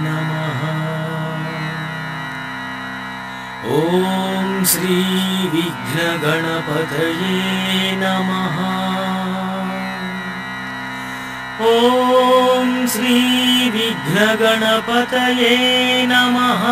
नमः। ॐ श्री विघ्नगणपतये नमः। ॐ श्री विघ्नगणपतये नमः।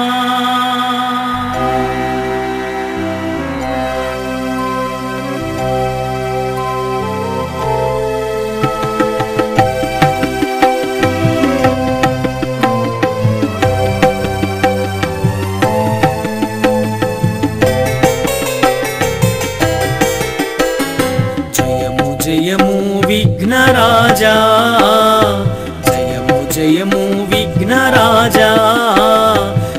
जयमु विघ्नराजा, जयमु जयमु विघ्नराजा,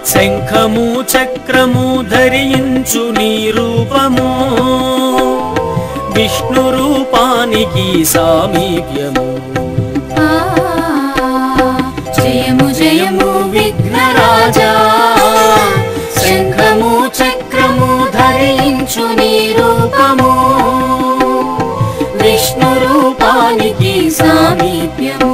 शंखमु चक्रमु धरिंचु नी रूपमु, विष्णु रूपानिकी सामीप्यमु। जयमु जयमु विघ्नराजा, शंखमु चक्रमु धरिंचु नी रूपमु, विष्णु रूपानिकी सामीप्यमु।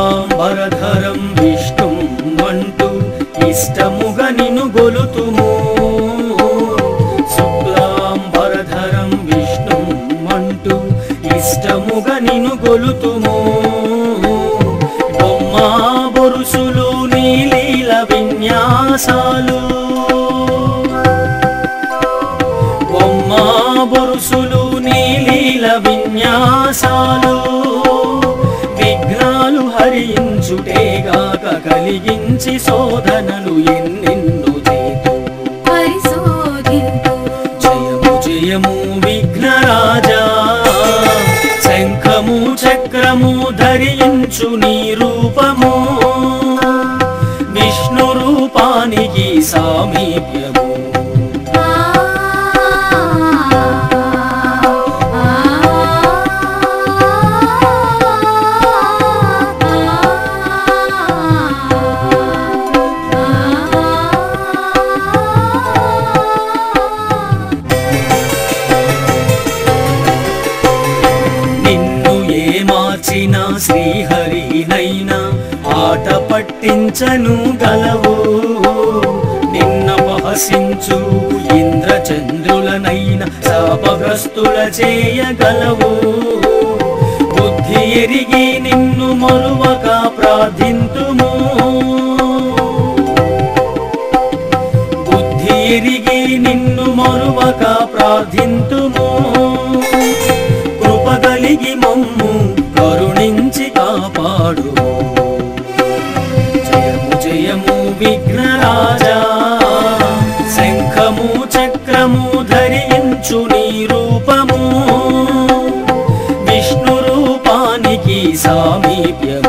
शुक्लांबरधरं विष्णुं वंटु इष्टमुग निनु गोलुतुमु। शुक्लांबरधरं विष्णुं वंटु इष्टमुग निनु गोलुतुमु। बొమ్మ బొరుసులు నీలీల విన్యాసాలు, బొమ్మ బొరుసులు నీలీల విన్యాసాలు, విఘ్నాలు హరించుటేగాక కలిగించి శోధనలు ఎన్నెన్నో చేతు పరిశోధింతు। జయము జయము విఘ్నరాజా, శంఖము చక్రము ధరించు నీ రూపము, విష్ణు రూపానికి సామీప్యము। మార్చిన శ్రీహరినైనా ఆట పట్టించను గలవు, నిన్నపహసించు ఇంద్రచంద్రులనైనా శాపగ్రస్తుల చేయగలవు। బుద్ధి ఎరిగి నిన్ను మరువక ప్రార్థింతుము, బుద్ధి ఎరిగి నిన్ను మరువక ప్రార్థింతుము। కృపగలిగి మమ్ము కరుణించి కాపాడు। జయము జయము విఘ్నరాజా, శంఖము చక్రము ధరించు నీ రూపము, విష్ణు రూపానికి సామీప్యము।